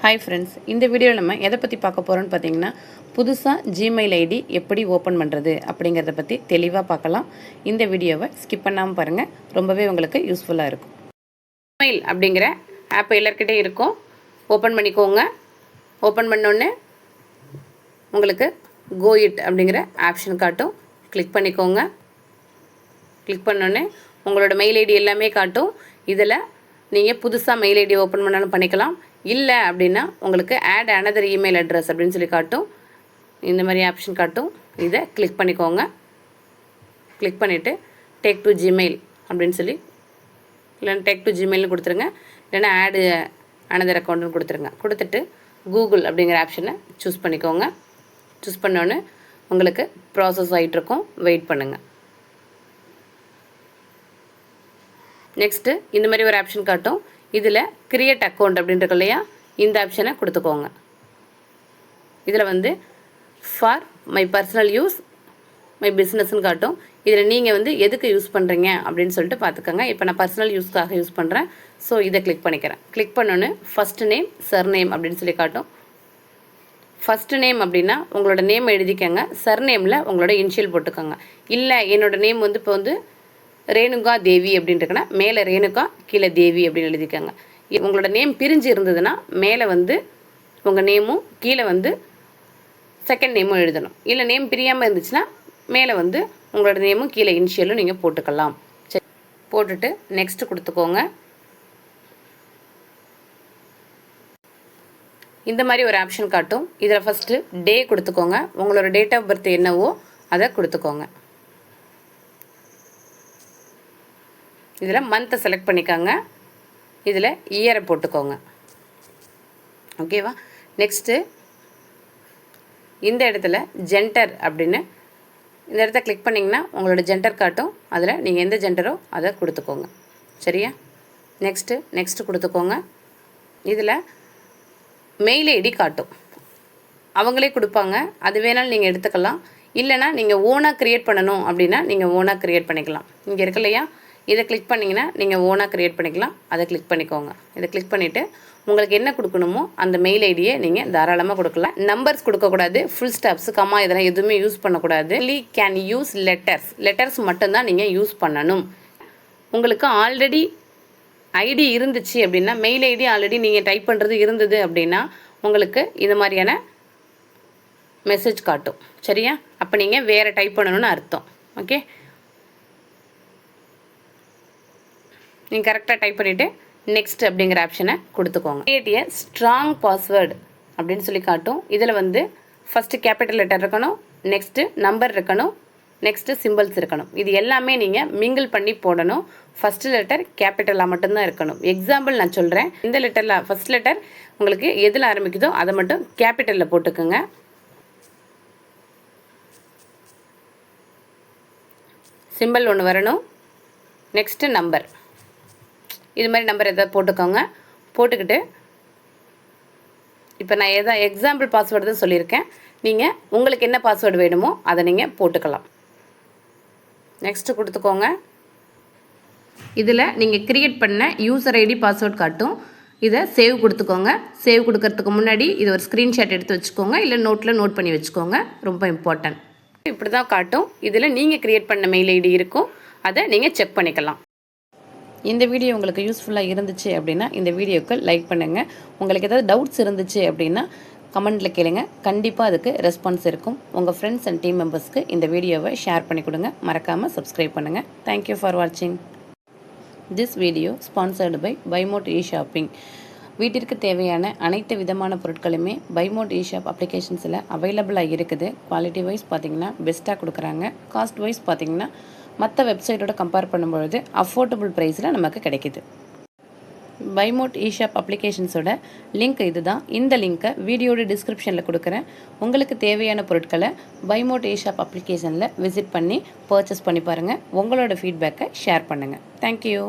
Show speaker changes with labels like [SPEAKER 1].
[SPEAKER 1] Hi friends, இந்த வீடியோவில் நம்ம எதை பற்றி பார்க்க போகிறோன்னு பார்த்தீங்கன்னா, புதுசாக ஜிமெயில் ஐடி எப்படி ஓப்பன் பண்ணுறது அப்படிங்கிறத பற்றி தெளிவாக பார்க்கலாம். இந்த வீடியோவை ஸ்கிப் பண்ணாமல் பாருங்கள், ரொம்பவே உங்களுக்கு யூஸ்ஃபுல்லாக இருக்கும். ஜிமெயில் அப்படிங்கிற ஆப் எல்லாருக்கிட்டே இருக்கும். ஓப்பன் பண்ணிக்கோங்க. ஓப்பன் பண்ணோன்னே உங்களுக்கு கோ இட் அப்படிங்கிற ஆப்ஷன் காட்டும். கிளிக் பண்ணிக்கோங்க. கிளிக் பண்ணோன்னே உங்களோட மெயில் ஐடி எல்லாமே காட்டும். இதில் நீங்கள் புதுசாக மெயில் ஐடி ஓப்பன் பண்ணாலும் பண்ணிக்கலாம். இல்லை அப்படின்னா உங்களுக்கு ஆட் அனதர் இமெயில் அட்ரஸ் அப்படின்னு சொல்லி காட்டும். இந்த மாதிரி ஆப்ஷன் காட்டும். இதை கிளிக் பண்ணிக்கோங்க. கிளிக் பண்ணிவிட்டு டேக் டு ஜிமெயில் அப்படின்னு சொல்லி, இல்லைன்னா டேக் டு ஜிமெயில்னு கொடுத்துருங்க. இல்லைன்னா ஆடு அனதர் அக்கௌண்ட்டுன்னு கொடுத்துருங்க. கொடுத்துட்டு கூகுள் அப்படிங்கிற ஆப்ஷனை சூஸ் பண்ணிக்கோங்க. சூஸ் பண்ணோன்னே உங்களுக்கு ப்ராசஸ் ஆகிட்டுருக்கும். வெயிட் பண்ணுங்கள். நெக்ஸ்ட்டு இந்த மாதிரி ஒரு ஆப்ஷன் காட்டும். இதில் கிரியேட் அக்கௌண்ட் அப்படின்ட்டு இல்லையா, இந்த ஆப்ஷனை கொடுத்துக்கோங்க. இதில் for my personal use, my பிஸ்னஸ்ன்னு காட்டும். இதில் நீங்கள் எதுக்கு யூஸ் பண்ணுறீங்க அப்படின்னு சொல்லிட்டு பார்த்துக்கோங்க. இப்போ நான் பர்சனல் யூஸ்க்காக யூஸ் பண்ணுறேன். ஸோ இதை கிளிக் பண்ணிக்கிறேன். கிளிக் பண்ணோன்னு ஃபஸ்ட் நேம், சர்நேம் அப்படின்னு சொல்லி காட்டும். ஃபஸ்ட்டு நேம் அப்படின்னா உங்களோட நேம் எழுதிக்கோங்க. சர்நேமில் உங்களோட இனிஷியல் போட்டுக்கோங்க. இல்லை என்னோடய நேம் இப்போ ரேணுகா தேவி அப்படின்ட்டுக்குன்னா மேலே ரேணுகா கீழே தேவி அப்படின்னு எழுதிக்கோங்க. உங்களோட நேம் பிரிஞ்சு இருந்ததுன்னா மேலே உங்கள் நேமும் கீழே செகண்ட் நேமும் எழுதணும். இல்லை நேம் பிரியாமல் இருந்துச்சுன்னா மேலே உங்களோட நேமும் கீழே இனிஷியலும் நீங்கள் போட்டுக்கலாம். சரி, போட்டுட்டு நெக்ஸ்ட்டு கொடுத்துக்கோங்க. இந்த மாதிரி ஒரு ஆப்ஷன் காட்டும். இதில் ஃபஸ்ட்டு டே கொடுத்துக்கோங்க. உங்களோட டேட் ஆஃப் பர்த் என்னவோ அதை கொடுத்துக்கோங்க. இதில் மந்த்தை செலக்ட் பண்ணிக்கோங்க. இதில் இயரை போட்டுக்கோங்க. ஓகேவா? நெக்ஸ்ட்டு இந்த இடத்துல ஜெண்டர் அப்படின்னு இந்த இடத்த கிளிக் பண்ணிங்கன்னா உங்களோட ஜெண்டர் காட்டும். அதில் நீங்கள் எந்த ஜெண்டரோ அதை கொடுத்துக்கோங்க. சரியா? நெக்ஸ்ட்டு கொடுத்துக்கோங்க. இதில் மெயில் ஐடி காட்டும். அவங்களே கொடுப்பாங்க. அது வேணாலும் நீங்கள் எடுத்துக்கலாம். இல்லைனா நீங்கள் ஓனாக க்ரியேட் பண்ணணும் அப்படின்னா நீங்கள் ஓனாக க்ரியேட் பண்ணிக்கலாம். இங்கே இருக்கு இல்லையா, இதை கிளிக் பண்ணிங்கன்னா நீங்கள் ஓனாக க்ரியேட் பண்ணிக்கலாம். அதை கிளிக் பண்ணிக்கோங்க. இதை கிளிக் பண்ணிவிட்டு உங்களுக்கு என்ன கொடுக்கணுமோ அந்த மெயில் ஐடியை நீங்கள் தாராளமாக கொடுக்கலாம். நம்பர்ஸ் கொடுக்கக்கூடாது. ஃபுல் ஸ்டாப்ஸ், கம்மா இதெல்லாம் எதுவுமே யூஸ் பண்ணக்கூடாது. ஒன்லி கேன் யூஸ் லெட்டர்ஸ் மட்டும்தான் நீங்கள் யூஸ் பண்ணணும். உங்களுக்கு ஆல்ரெடி ஐடி இருந்துச்சு அப்படின்னா, மெயில் ஐடி ஆல்ரெடி நீங்கள் டைப் பண்ணுறது இருந்தது அப்படின்னா உங்களுக்கு இது மாதிரியான மெசேஜ் காட்டும். சரியா? அப்போ நீங்கள் வேறு டைப் பண்ணணும்னு அர்த்தம். ஓகே, நீங்கள் கரெக்டாக டைப் பண்ணிவிட்டு நெக்ஸ்ட் அப்படிங்கிற ஆப்ஷனை கொடுத்துக்கோங்க. கிரியேட் எ ஸ்ட்ராங் பாஸ்வேர்டு அப்படின்னு சொல்லி காட்டும். இதில் ஃபஸ்ட்டு கேபிட்டல் லெட்டர் இருக்கணும், நெக்ஸ்ட்டு நம்பர் இருக்கணும், நெக்ஸ்ட்டு சிம்பிள்ஸ் இருக்கணும். இது எல்லாமே நீங்கள் மிங்கிள் பண்ணி போடணும். ஃபஸ்ட்டு லெட்டர் கேபிட்டலாக மட்டும்தான் இருக்கணும். எக்ஸாம்பிள் நான் சொல்கிறேன். இந்த லெட்டரில் ஃபஸ்ட் லெட்டர் உங்களுக்கு எதில் ஆரம்பிக்குதோ அதை மட்டும் கேபிட்டலில் போட்டுக்கோங்க. சிம்பிள் ஒன்று வரணும். நெக்ஸ்ட்டு நம்பர், இது மாதிரி நம்பர் எதாவது போட்டுக்கோங்க. போட்டுக்கிட்டு இப்போ நான் எக்ஸாம்பிள் பாஸ்வேர்டு தான் சொல்லியிருக்கேன். நீங்கள் உங்களுக்கு என்ன பாஸ்வேர்டு வேணுமோ அதை நீங்கள் போட்டுக்கலாம். நெக்ஸ்ட்டு கொடுத்துக்கோங்க. இதில் நீங்கள் க்ரியேட் பண்ண யூசர் ஐடி பாஸ்வேர்டு காட்டும். இதை சேவ் கொடுத்துக்கோங்க. சேவ் கொடுக்கறதுக்கு முன்னாடி இது ஒரு ஸ்க்ரீன்ஷாட் எடுத்து வச்சுக்கோங்க. இல்லை நோட்டில் நோட் பண்ணி வச்சுக்கோங்க. ரொம்ப இம்பார்ட்டன்ட். இப்படி தான் காட்டும். இதில் நீங்கள் க்ரியேட் பண்ண மெயில் ஐடி இருக்கும். அதை நீங்கள் செக் பண்ணிக்கலாம். இந்த வீடியோ உங்களுக்கு யூஸ்ஃபுல்லாக இருந்துச்சு அப்படின்னா இந்த வீடியோவுக்கு லைக் பண்ணுங்கள். உங்களுக்கு ஏதாவது டவுட்ஸ் இருந்துச்சு அப்படின்னா கமெண்ட்டில் கேளுங்க. கண்டிப்பாக அதுக்கு ரெஸ்பான்ஸ் இருக்கும். உங்கள் ஃப்ரெண்ட்ஸ் அண்ட் டீம் மெம்பர்ஸ்க்கு இந்த வீடியோவை ஷேர் பண்ணி கொடுங்க. மறக்காமல் சப்ஸ்கிரைப் பண்ணுங்கள். தேங்க்யூ ஃபார் வாட்சிங். திஸ் வீடியோ ஸ்பான்சர்டு பை பைமோட் இ-ஷாப்பிங். வீட்டிற்கு தேவையான அனைத்து விதமான பொருட்களுமே பைமோட் இ-ஷாப் அப்ளிகேஷன்ஸில் அவைலபிளாக இருக்குது. குவாலிட்டி வைஸ் பார்த்திங்கன்னா பெஸ்ட்டாக கொடுக்குறாங்க. காஸ்ட் வைஸ் பார்த்திங்கன்னா மற்ற வெப்சைட்டோட கம்பேர் பண்ணும்பொழுது அஃபோர்டபுள் ப்ரைஸில் நமக்கு கிடைக்கிது. பைமோட் இ-ஷாப் அப்ளிகேஷன்ஸோட லிங்க் இதுதான். இந்த லிங்க்கை வீடியோட டிஸ்கிரிப்ஷனில் கொடுக்குறேன். உங்களுக்கு தேவையான பொருட்களை பைமோட் இ-ஷாப் அப்ளிகேஷனில் விசிட் பண்ணி பர்ச்சேஸ் பண்ணி பாருங்கள். உங்களோட ஃபீட்பேக்கை ஷேர் பண்ணுங்கள். தேங்க்யூ.